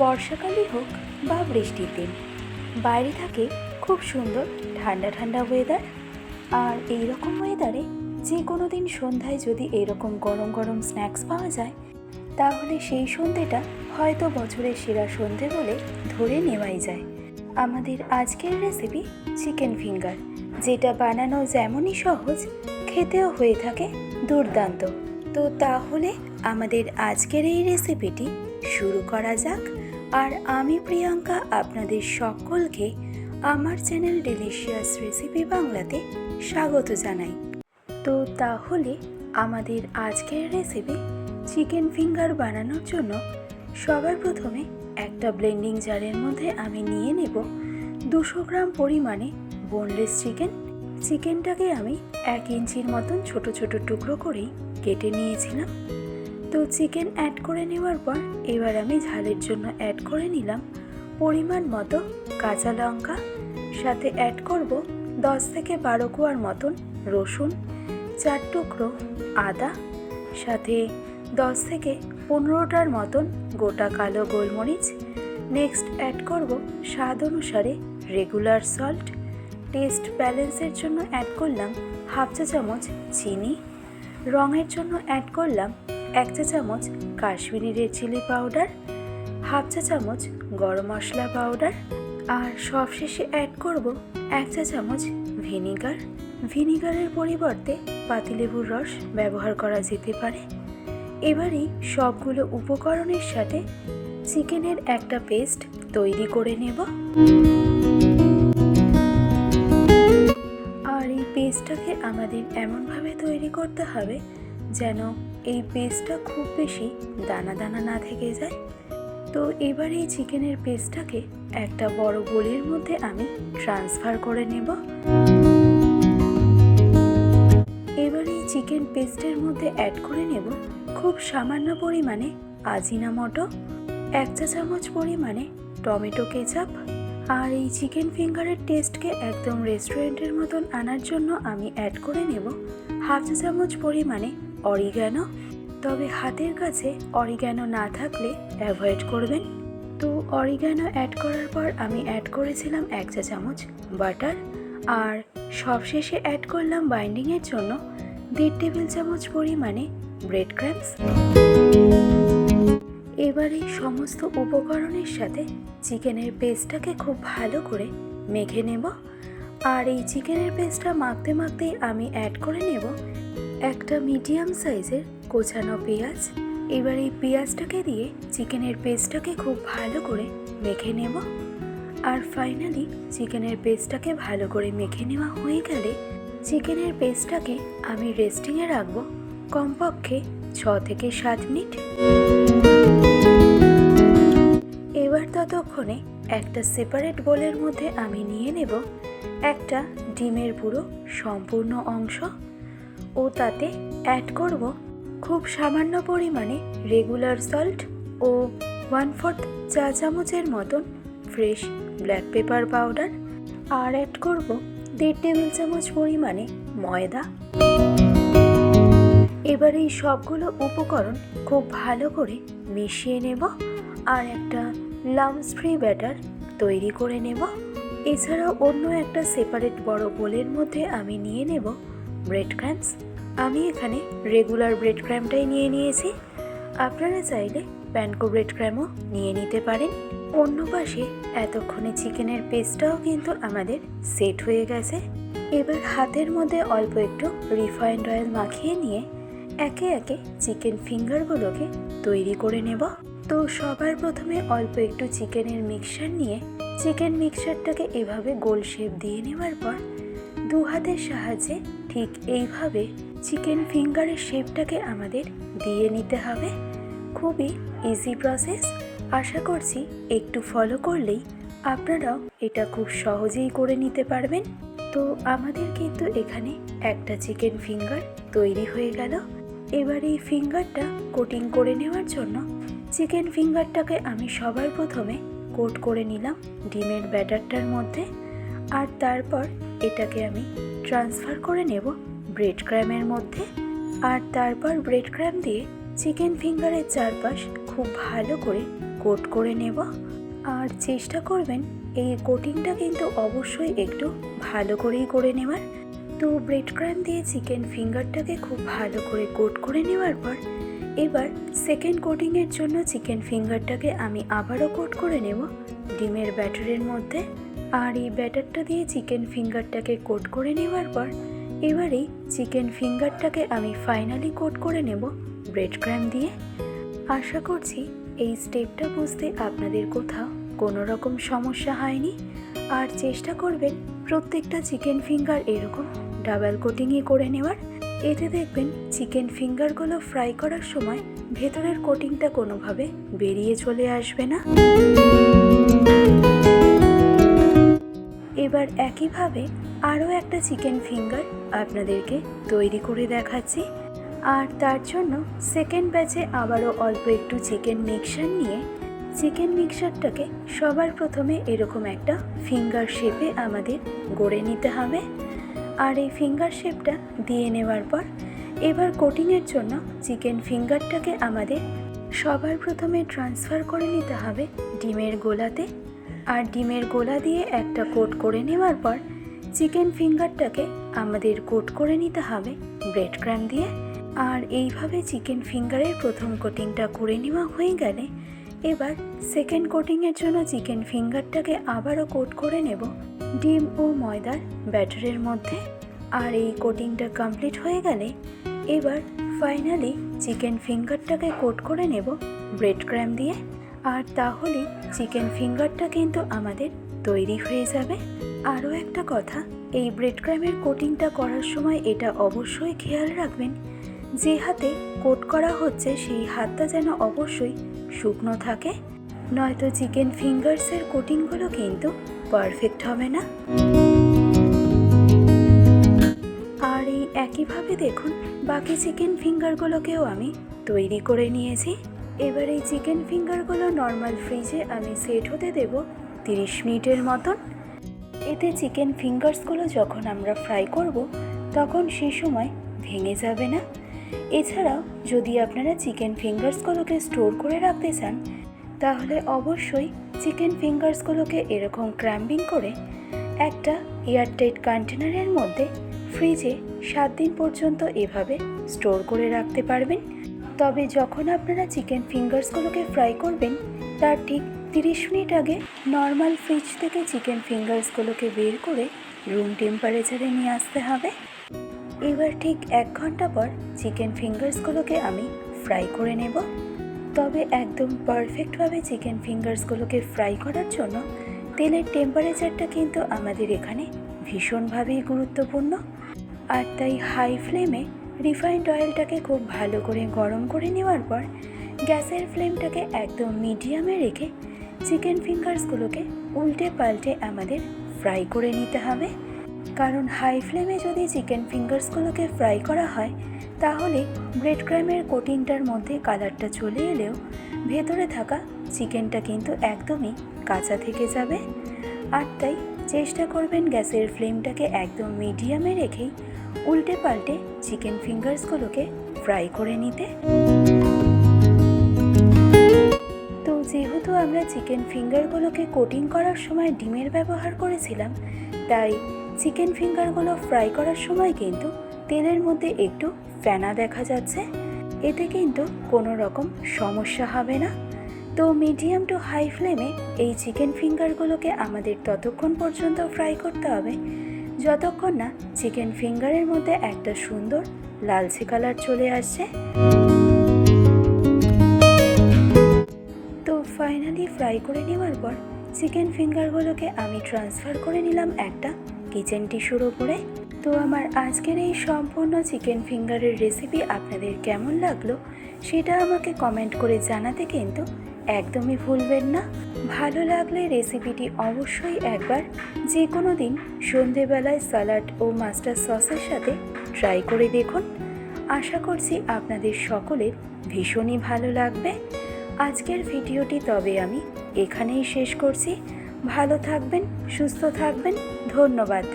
বর্ষাকালই হোক বা বৃষ্টির দিন, বাইরে থাকে খুব সুন্দর ঠান্ডা ঠান্ডা ওয়েদার। আর এই রকম ওয়েদারে যে কোনো দিন সন্ধ্যায় যদি এরকম গরম গরম স্ন্যাক্স পাওয়া যায়, তাহলে সেই সন্ধেটা হয়তো বছরের সেরা সন্ধে বলে ধরে নেওয়াই যায়। আমাদের আজকের রেসিপি চিকেন ফিঙ্গার, যেটা বানানো যেমনই সহজ, খেতেও হয়ে থাকে দুর্দান্ত। তো তাহলে আমাদের আজকের এই রেসিপিটি শুরু করা যাক। আর আমি প্রিয়াঙ্কা আপনাদের সকলকে আমার চ্যানেল ডিলিশিয়াস রেসিপি বাংলাতে স্বাগত জানাই। তো তাহলে আমাদের আজকের রেসিপি চিকেন ফিঙ্গার বানানোর জন্য সবার প্রথমে একটা ব্লেন্ডিং জারের মধ্যে আমি নিয়ে নেব 200 গ্রাম পরিমাণে বোনলেস চিকেনটাকে আমি 1 ইঞ্চির মতন ছোট ছোট টুকরো করেই কেটে নিয়েছিলাম। তো চিকেন অ্যাড করে নেওয়ার পর এবার আমি ঝালের জন্য অ্যাড করে নিলাম পরিমাণ মতো কাঁচা লঙ্কা, সাথে অ্যাড করব 10 থেকে 12 কোয়ার মতন রসুন, 4 টুকরো আদা, সাথে 10 থেকে 15টার মতন গোটা কালো গোলমরিচ। নেক্সট অ্যাড করব স্বাদ অনুসারে রেগুলার সল্ট। টেস্ট ব্যালেন্সের জন্য অ্যাড করলাম হাফ চা চামচ চিনি। রঙের জন্য অ্যাড করলাম 1 চা চামচ Kashmiri red chilli powder, half চা চামচ গরম মশলা পাউডার, আর সবশেষে অ্যাড করব 1 চা চামচ ভিনিগারের পরিবর্তে পাতিলেবুর রস ব্যবহার করা যেতে পারে। এবারই সবগুলো উপকরণের সাথে চিকেনের একটা পেস্ট তৈরি করে নেব। আর এই পেস্টটাকে আমাদের এমনভাবে তৈরি করতে হবে যেন এই পেস্টটা খুব বেশি দানা দানা না থেকে যায়। তো এবার এই চিকেনের পেস্টটাকে একটা বড় বোলের মধ্যে আমি ট্রান্সফার করে নেব। এবার এই চিকেন পেস্টের মধ্যে অ্যাড করে নেব খুব সামান্য পরিমাণে আজিনামোটো, 1 চা চামচ পরিমাণে টমেটো কেচাপ। আর এই চিকেন ফিঙ্গারের টেস্টকে একদম রেস্টুরেন্টের মতন আনার জন্য আমি অ্যাড করে নেব হাফ চা চামচ পরিমাণে অরিগ্যানো। তবে হাতের কাছে অরিগ্যানো না থাকলে অ্যাভয়েড করবেন। তো অরিগ্যানো অ্যাড করার পর আমি অ্যাড করেছিলাম 1 চা চামচ বাটার। আর সবশেষে অ্যাড করলাম বাইন্ডিংয়ের জন্য 1.5 টেবিল চামচ পরিমাণে ব্রেড ক্রাম্বস। এবার এই সমস্ত উপকরণের সাথে চিকেনের পেস্টটাকে খুব ভালো করে মেখে নেব। আর এই চিকেনের পেস্টটা মাখতে মাখতেই আমি অ্যাড করে নেব একটা মিডিয়াম সাইজের কোচানো পেঁয়াজ। এবার এই পেঁয়াজটাকে দিয়ে চিকেনের পেস্টটাকে খুব ভালো করে মেখে নেব। আর ফাইনালি চিকেনের পেস্টটাকে ভালো করে মেখে নেওয়া হয়ে গেলে চিকেনের পেস্টটাকে আমি রেস্টিংয়ে রাখবো কমপক্ষে 6 থেকে 7 মিনিট। এবার ততক্ষণে একটা সেপারেট বোলের মধ্যে আমি নিয়ে নেব একটা ডিমের পুরো সম্পূর্ণ অংশ, ও তাতে অ্যাড করব খুব সামান্য পরিমাণে রেগুলার সল্ট ও 1/4 চা চামচের মতন ফ্রেশ ব্ল্যাক পেপার পাউডার। আর অ্যাড করব 1.5 টেবিল চামচ পরিমাণে ময়দা। এবার এই সবগুলো উপকরণ খুব ভালো করে মিশিয়ে নেব আর একটা লাম্পস ফ্রি ব্যাটার তৈরি করে নেব। এছাড়াও অন্য একটা সেপারেট বড় বোলের মধ্যে আমি নিয়ে নেব ব্রেড ক্রাম্বস। আমি এখানে রেগুলার ব্রেড ক্রাম্বটাই নিয়ে নিয়েছি, আপনারা চাইলে প্যানকো ব্রেড ক্রাম্বও নিয়ে নিতে পারেন। অন্য পাশে এতক্ষণে চিকেনের পেস্টটাও কিন্তু আমাদের সেট হয়ে গেছে। এবার হাতের মধ্যে অল্প একটু রিফাইন্ড অয়েল মাখিয়ে নিয়ে একে একে চিকেন ফিঙ্গারগুলোকে তৈরি করে নেব। তো সবার প্রথমে অল্প একটু চিকেনের মিক্সচার নিয়ে চিকেন মিক্সচারটাকে এভাবে গোল শেপ দিয়ে নেওয়ার পর 2 হাতের সাহায্যে ঠিক এইভাবে চিকেন ফিঙ্গারের শেপটাকে আমাদের দিয়ে নিতে হবে। খুবই ইজি প্রসেস, আশা করছি একটু ফলো করলেই আপনারাও এটা খুব সহজেই করে নিতে পারবেন। তো আমাদের কিন্তু এখানে একটা চিকেন ফিঙ্গার তৈরি হয়ে গেল। এবার এই ফিঙ্গারটা কোটিং করে নেওয়ার জন্য চিকেন ফিঙ্গারটাকে আমি সবার প্রথমে কোট করে নিলাম ডিমের ব্যাটারটার মধ্যে। আর তারপর এটাকে আমি ট্রান্সফার করে নেব ব্রেড ক্রাম্বের মধ্যে। আর তারপর ব্রেড ক্রাম্ব দিয়ে চিকেন ফিঙ্গারের চারপাশ খুব ভালো করে কোট করে নেব। আর চেষ্টা করবেন এই কোটিংটা কিন্তু অবশ্যই একটু ভালো করেই করে নেওয়ার। তো ব্রেড ক্রাম্ব দিয়ে চিকেন ফিঙ্গারটাকে খুব ভালো করে কোট করে নেওয়ার পর এবার সেকেন্ড কোটিংয়ের জন্য চিকেন ফিঙ্গারটাকে আমি আবারও কোট করে নেব ডিমের ব্যাটারের মধ্যে। আর এই ব্যাটারটা দিয়ে চিকেন ফিঙ্গারটাকে কোট করে নেওয়ার পর এবারেই চিকেন ফিঙ্গারটাকে আমি ফাইনালি কোট করে নেব ব্রেড ক্রাম্ব দিয়ে। আশা করছি এই স্টেপটা বুঝতে আপনাদের কোথাও কোনো রকম সমস্যা হয়নি। আর চেষ্টা করবেন প্রত্যেকটা চিকেন ফিঙ্গার এরকম ডাবল কোটিংই করে নেওয়ার। এতে দেখবেন চিকেন ফিঙ্গারগুলো ফ্রাই করার সময় ভেতরের কোটিংটা কোনোভাবে বেরিয়ে চলে আসবে না। এবার একইভাবে আরও একটা চিকেন ফিঙ্গার আপনাদেরকে তৈরি করে দেখাচ্ছি। আর তার জন্য সেকেন্ড ব্যাচে আবারও অল্প একটু চিকেন মিক্সচার নিয়ে চিকেন মিক্সচারটাকে সবার প্রথমে এরকম একটা ফিঙ্গার শেপে আমাদের গড়ে নিতে হবে। আর এই ফিঙ্গার শেপটা দিয়ে নেওয়ার পর এবার কোটিংয়ের জন্য চিকেন ফিঙ্গারটাকে আমাদের সবার প্রথমে ট্রান্সফার করে নিতে হবে ডিমের গোলাতে। আর ডিমের গোলা দিয়ে একটা কোট করে নেওয়ার পর চিকেন ফিঙ্গারটাকে আমাদের কোট করে নিতে হবে ব্রেড ক্রাম্ব দিয়ে। আর এইভাবে চিকেন ফিঙ্গারের প্রথম কোটিংটা করে নেওয়া হয়ে গেলে এবার সেকেন্ড কোটিংয়ের জন্য চিকেন ফিঙ্গারটাকে আবারও কোট করে নেব ডিম ও ময়দার ব্যাটারের মধ্যে। আর এই কোটিংটা কমপ্লিট হয়ে গেলে এবার ফাইনালি চিকেন ফিঙ্গারটাকে কোট করে নেব ব্রেড ক্রাম্ব দিয়ে। আর তাহলে চিকেন ফিঙ্গারটা কিন্তু আমাদের তৈরি হয়ে যাবে। আরও একটা কথা, এই ব্রেড ক্রাম্বের কোটিংটা করার সময় এটা অবশ্যই খেয়াল রাখবেন যে হাতে কোট করা হচ্ছে সেই হাতটা যেন অবশ্যই শুকনো থাকে, নয়তো চিকেন ফিঙ্গার্সের কোটিংগুলো কিন্তু পারফেক্ট হবে না। আর এই একইভাবে দেখুন বাকি চিকেন ফিঙ্গারগুলোকেও আমি তৈরি করে নিয়েছি। এবার এই চিকেন ফিঙ্গারগুলো নর্মাল ফ্রিজে আমি সেট হতে দেব 30 মিনিটের মতন। এতে চিকেন ফিঙ্গার্সগুলো যখন আমরা ফ্রাই করব তখন সেই সময় ভেঙে যাবে না। এছাড়াও যদি আপনারা চিকেন ফিঙ্গার্সগুলোকে স্টোর করে রাখতে চান তাহলে অবশ্যই চিকেন ফিঙ্গার্সগুলোকে এরকম ক্র্যাম্বিং করে একটা এয়ারটাইট কন্টেনারের মধ্যে ফ্রিজে 7 দিন পর্যন্ত এভাবে স্টোর করে রাখতে পারবেন। তবে যখন আপনারা চিকেন ফিঙ্গার্সগুলোকে ফ্রাই করবেন তার ঠিক 30 মিনিট আগে নর্মাল ফ্রিজ থেকে চিকেন ফিঙ্গার্সগুলোকে বের করে রুম টেম্পারেচারে নিয়ে আসতে হবে। এবার ঠিক 1 ঘন্টা পর চিকেন ফিঙ্গার্সগুলোকে আমি ফ্রাই করে নেব। তবে একদম পারফেক্টভাবে চিকেন ফিঙ্গার্সগুলোকে ফ্রাই করার জন্য তেলের টেম্পারেচারটা কিন্তু আমাদের এখানে ভীষণভাবেই গুরুত্বপূর্ণ। আর তাই হাই ফ্লেমে রিফাইন্ড অয়েলটাকে খুব ভালো করে গরম করে নেওয়ার পর গ্যাসের ফ্লেমটাকে একদম মিডিয়ামে রেখে চিকেন ফিঙ্গার্সগুলোকে উল্টে পাল্টে আমাদের ফ্রাই করে নিতে হবে। কারণ হাই ফ্লেমে যদি চিকেন ফিঙ্গার্সগুলোকে ফ্রাই করা হয় তাহলে ব্রেড ক্রাম্বের কোটিংটার মধ্যে কালারটা চলে এলেও ভেতরে থাকা চিকেনটা কিন্তু একদমই কাঁচা থেকে যাবে। আর তাই চেষ্টা করবেন গ্যাসের ফ্লেমটাকে একদম মিডিয়ামে রেখেই উল্টে পাল্টে চিকেন ফিঙ্গার্সগুলোকে ফ্রাই করে নিতে। তো যেহেতু আমরা চিকেন ফিঙ্গারগুলোকে কোটিং করার সময় ডিমের ব্যবহার করেছিলাম তাই চিকেন ফিঙ্গারগুলো ফ্রাই করার সময় কিন্তু তেলের মধ্যে একটু ফেনা দেখা যাচ্ছে। এতে কিন্তু কোনো রকম সমস্যা হবে না। তো মিডিয়াম টু হাই ফ্লেমে এই চিকেন ফিঙ্গারগুলোকে আমাদের ততক্ষণ পর্যন্ত ফ্রাই করতে হবে যতক্ষণ না চিকেন ফিঙ্গারের মধ্যে একটা সুন্দর লালচে কালার চলে আসছে। তো ফাইনালি ফ্রাই করে নেওয়ার পর চিকেন ফিঙ্গারগুলোকে আমি ট্রান্সফার করে নিলাম একটা কিচেন টিস্যুর ওপরে। তো আমার আজকের এই সম্পূর্ণ চিকেন ফিঙ্গারের রেসিপি আপনাদের কেমন লাগলো সেটা আমাকে কমেন্ট করে জানাতে কিন্তু একদমই ভুলবেন না। ভালো লাগলে রেসিপিটি অবশ্যই একবার যে কোনো দিন সন্ধেবেলায় স্যালাড ও মাস্টার সসের সাথে ট্রাই করে দেখুন। আশা করছি আপনাদের সকলের ভীষণই ভালো লাগবে। আজকের ভিডিওটি তবে আমি এখানেই শেষ করছি। ভালো থাকবেন, সুস্থ থাকবেন, ধন্যবাদ।